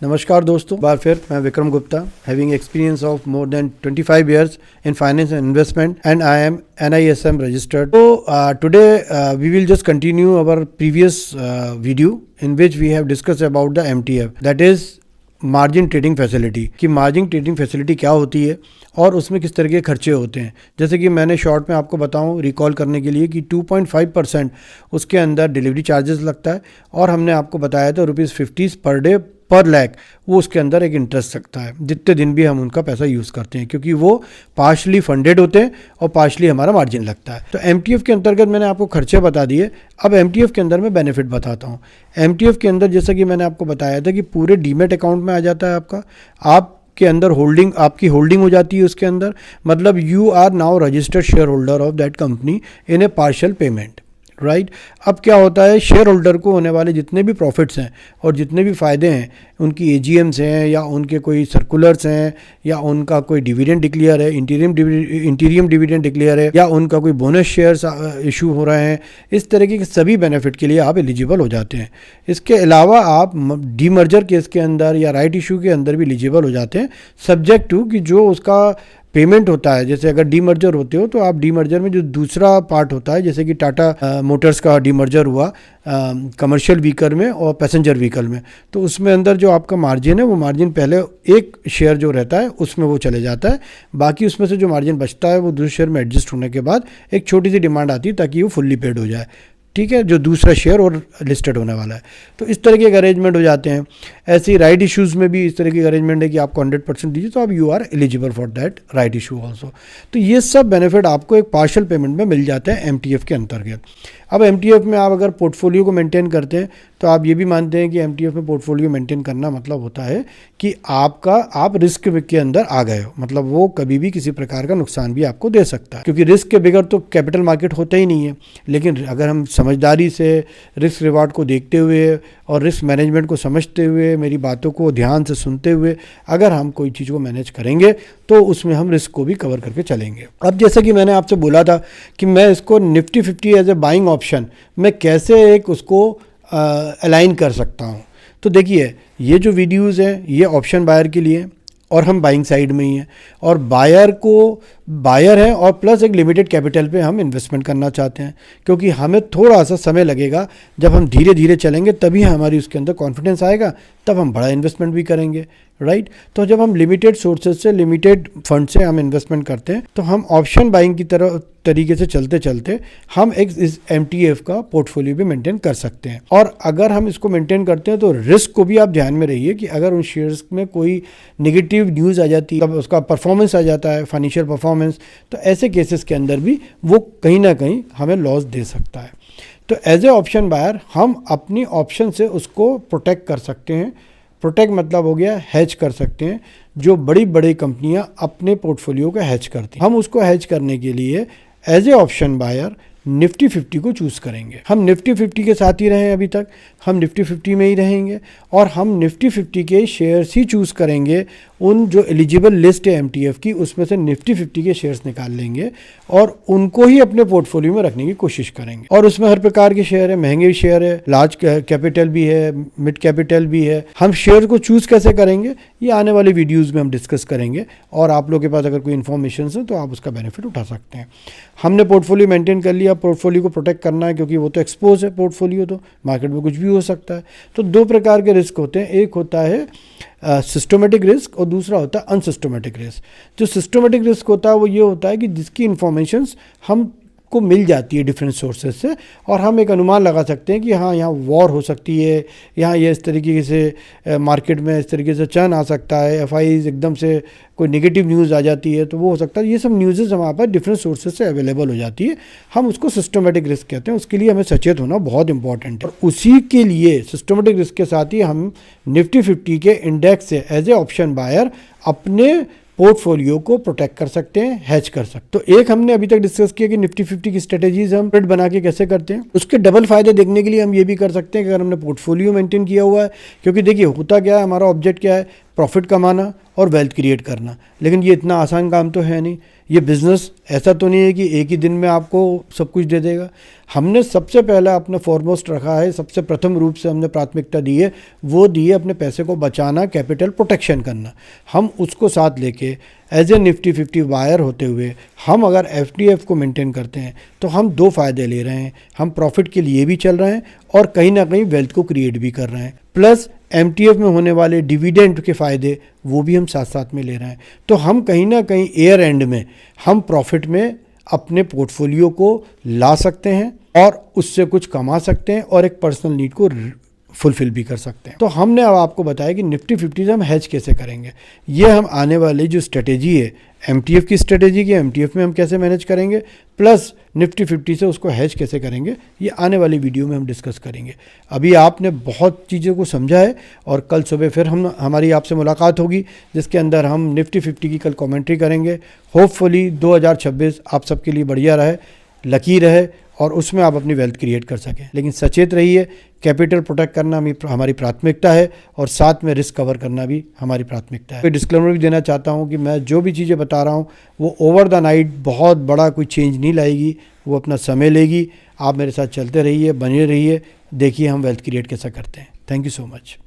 नमस्कार दोस्तों, बार फिर मैं Vikram Gupta, having experience of more than 25 years in finance and investment, and I am NISM registered. So today we will just continue our previous video in which we have discussed about the MTF, that is margin trading facility कि margin trading facility क्या होती है और उसमें किस तरह के खर्चे होते हैं। जैसे कि मैंने शॉर्ट में आपको बताऊं रिकॉल करने के लिए कि 2.5% उसके अंदर डिलीवरी चार्जेस लगता है और हमने आपको बताया था ₹50 पर डे पर लैख वो उसके अंदर एक इंटरेस्ट लगता है जितने दिन भी हम उनका पैसा यूज़ करते हैं, क्योंकि वो पार्शली फंडेड होते हैं और पार्शली हमारा मार्जिन लगता है। तो एमटीएफ के अंतर्गत मैंने आपको खर्चे बता दिए। अब एमटीएफ के अंदर मैं बेनिफिट बताता हूँ। एमटीएफ के अंदर जैसा कि मैंने आपको बताया था कि पूरे डीमेट अकाउंट में आ जाता है आपका, आपके अंदर होल्डिंग, आपकी होल्डिंग हो जाती है उसके अंदर, मतलब you are now registered shareholder of that company in a partial payment, right. अब क्या होता है, शेयर होल्डर को होने वाले जितने भी प्रॉफिट्स हैं और जितने भी फ़ायदे हैं, उनकी एजीएम्स हैं या उनके कोई सर्कुलर्स हैं या उनका कोई डिविडेंड डिक्लेयर है, इंटीरियम डिविडेंड डिक्लेयर है या उनका कोई बोनस शेयर्स इशू हो रहे हैं, इस तरीके के सभी बेनिफिट के लिए आप एलिजिबल हो जाते हैं। इसके अलावा आप डीमर्जर केस के अंदर या राइट इशू के अंदर भी एलिजिबल हो जाते हैं, सब्जेक्ट टू कि जो उसका पेमेंट होता है। जैसे अगर डीमर्जर होते हो तो आप डीमर्जर में जो दूसरा पार्ट होता है, जैसे कि टाटा मोटर्स का डीमर्जर हुआ कमर्शियल व्हीकल में और पैसेंजर व्हीकल में, तो उसमें अंदर जो आपका मार्जिन है वो मार्जिन पहले एक शेयर जो रहता है उसमें वो चले जाता है, बाकी उसमें से जो मार्जिन बचता है वो दूसरे शेयर में एडजस्ट होने के बाद एक छोटी सी डिमांड आती है ताकि वो फुल्ली पेड हो जाए, ठीक है, जो दूसरा शेयर और लिस्टेड होने वाला है। तो इस तरह के अरेंजमेंट हो जाते हैं। ऐसे ही राइट इश्यूज़ में भी इस तरह की अरेंजमेंट है कि आपको 100% दीजिए तो आप you are eligible for that right issue also. तो ये सब बेनिफिट आपको एक पार्शियल पेमेंट में मिल जाते हैं एमटीएफ के अंतर्गत। अब एमटीएफ में आप अगर पोर्टफोलियो को मेंटेन करते हैं तो आप ये भी मानते हैं कि एमटीएफ में पोर्टफोलियो मेंटेन करना मतलब होता है कि आप रिस्क के अंदर आ गए हो, मतलब वो कभी भी किसी प्रकार का नुकसान भी आपको दे सकता है, क्योंकि रिस्क के बगैर तो कैपिटल मार्केट होता ही नहीं है। लेकिन अगर हम समझदारी से रिस्क रिवार्ड को देखते हुए और रिस्क मैनेजमेंट को समझते हुए, मेरी बातों को ध्यान से सुनते हुए अगर हम कोई चीज़ को मैनेज करेंगे तो उसमें हम रिस्क को भी कवर करके चलेंगे। अब जैसे कि मैंने आपसे बोला था कि मैं इसको Nifty 50 as a buying option मैं कैसे एक उसको अलाइन कर सकता हूँ। तो देखिए, ये जो वीडियोज़ हैं ये ऑप्शन बायर के लिए और हम बाइंग साइड में ही हैं, और बायर है और प्लस एक लिमिटेड कैपिटल पे हम इन्वेस्टमेंट करना चाहते हैं, क्योंकि हमें थोड़ा सा समय लगेगा। जब हम धीरे धीरे चलेंगे तभी हमारी उसके अंदर कॉन्फिडेंस आएगा, तब हम बड़ा इन्वेस्टमेंट भी करेंगे, राइट। तो जब हम लिमिटेड सोर्सेज से, लिमिटेड फंड से हम इन्वेस्टमेंट करते हैं तो हम ऑप्शन बाइंग की तरह तरीके से चलते चलते हम एक इस एमटीएफ का पोर्टफोलियो भी मेंटेन कर सकते हैं। और अगर हम इसको मेंटेन करते हैं तो रिस्क को भी आप ध्यान में रहिए कि अगर उन शेयर्स में कोई नेगेटिव न्यूज़ आ जाती है, उसका परफॉर्मेंस आ जाता है, फाइनेंशियल परफॉर्मेंस, तो ऐसे केसेस के अंदर भी वो कहीं ना कहीं हमें लॉस दे सकता है। तो एज ए ऑप्शन बायर हम अपनी ऑप्शन से उसको प्रोटेक्ट कर सकते हैं। प्रोटेक्ट मतलब हो गया हेज कर सकते हैं। जो बड़ी बड़ी कंपनियां अपने पोर्टफोलियो का हेज करती हैं, हम उसको हेज करने के लिए as a option buyer Nifty 50 को चूज़ करेंगे। हम निफ्टी 50 के साथ ही रहे, अभी तक हम निफ्टी 50 में ही रहेंगे और हम निफ्टी 50 के शेयर्स ही चूज़ करेंगे। उन जो एलिजिबल लिस्ट है एमटीएफ की, उसमें से निफ्टी 50 के शेयर्स निकाल लेंगे और उनको ही अपने पोर्टफोलियो में रखने की कोशिश करेंगे। और उसमें हर प्रकार के शेयर है, महंगे शेयर है, लार्ज कैपिटल भी है, मिड कैपिटल भी है। हम शेयर को चूज़ कैसे करेंगे ये आने वाले वीडियोज़ में हम डिस्कस करेंगे, और आप लोगों के पास अगर कोई इन्फॉर्मेशन है तो आप उसका बेनिफिट उठा सकते हैं। हमने पोर्टफोलियो मेंटेन कर लिया, पोर्टफोलियो को प्रोटेक्ट करना है क्योंकि वो तो एक्सपोज है पोर्टफोलियो, तो मार्केट में कुछ भी हो सकता है। तो दो प्रकार के रिस्क होते हैं, एक होता है सिस्टमेटिक रिस्क और दूसरा होता है अनसिस्टमेटिक रिस्क। जो सिस्टमेटिक रिस्क होता है वो ये होता है कि जिसकी इन्फॉर्मेशंस हम को मिल जाती है डिफरेंट सोर्सेज से, और हम एक अनुमान लगा सकते हैं कि हाँ यहाँ वॉर हो सकती है, यहाँ ये इस तरीके से मार्केट में इस तरीके से चर्न आ सकता है, एफआईज एकदम से कोई नेगेटिव न्यूज़ आ जाती है तो वो हो सकता है। ये सब न्यूज़ेज हमारे पास डिफरेंट सोर्सेज से अवेलेबल हो जाती है, हम उसको सिस्टमेटिक रिस्क कहते हैं। उसके लिए हमें सचेत होना बहुत इंपॉर्टेंट है, और उसी के लिए सिस्टमेटिक रिस्क के साथ ही हम निफ्टी 50 के इंडेक्स से एज ए ऑप्शन बायर अपने पोर्टफोलियो को प्रोटेक्ट कर सकते हैं, हेज कर सकते हैं। तो एक हमने अभी तक डिस्कस किया कि निफ्टी 50 की स्ट्रेटेजीज हम ट्रेड बना के कैसे करते हैं। उसके डबल फायदे देखने के लिए हम ये भी कर सकते हैं कि अगर हमने पोर्टफोलियो मेंटेन किया हुआ है, क्योंकि देखिए होता क्या है, हमारा ऑब्जेक्ट क्या है, प्रॉफिट कमाना और वेल्थ क्रिएट करना। लेकिन ये इतना आसान काम तो है नहीं। ये बिज़नेस ऐसा तो नहीं है कि एक ही दिन में आपको सब कुछ दे देगा। हमने सबसे पहले अपना फॉरमोस्ट रखा है, सबसे प्रथम रूप से हमने प्राथमिकता दी है, वो दी है अपने पैसे को बचाना, कैपिटल प्रोटेक्शन करना। हम उसको साथ लेके एज ए निफ्टी 50 बायर होते हुए हम अगर FDF को मेंटेन करते हैं तो हम दो फ़ायदे ले रहे हैं। हम प्रॉफिट के लिए भी चल रहे हैं और कहीं ना कहीं वेल्थ को क्रिएट भी कर रहे हैं, प्लस MTF में होने वाले डिविडेंड के फ़ायदे वो भी हम साथ साथ में ले रहे हैं। तो हम कहीं ना कहीं एयर एंड में हम प्रॉफिट में अपने पोर्टफोलियो को ला सकते हैं और उससे कुछ कमा सकते हैं और एक पर्सनल नीड को फुलफिल भी कर सकते हैं। तो हमने अब आपको बताया कि निफ्टी 50 से हम हैज कैसे करेंगे। ये हम आने वाली जो स्ट्रेटेजी है MTF की स्ट्रेटेजी की, MTF में हम कैसे मैनेज करेंगे, प्लस निफ्टी 50 से उसको हैज कैसे करेंगे, ये आने वाली वीडियो में हम डिस्कस करेंगे। अभी आपने बहुत चीज़ों को समझा है और कल सुबह फिर हमारी आपसे मुलाकात होगी जिसके अंदर हम निफ्टी 50 की कल कमेंट्री करेंगे। होपफुली 2026 आप सबके लिए बढ़िया रहे, लकी रहे और उसमें आप अपनी वेल्थ क्रिएट कर सकें। लेकिन सचेत रहिए, कैपिटल प्रोटेक्ट करना हमारी प्राथमिकता है और साथ में रिस्क कवर करना भी हमारी प्राथमिकता है। कोई डिस्क्लेमर भी देना चाहता हूं कि मैं जो भी चीज़ें बता रहा हूं वो ओवर द नाइट बहुत बड़ा कोई चेंज नहीं लाएगी, वो अपना समय लेगी। आप मेरे साथ चलते रहिए, बने रहिए, देखिए हम वेल्थ क्रिएट कैसा करते हैं। Thank you so much.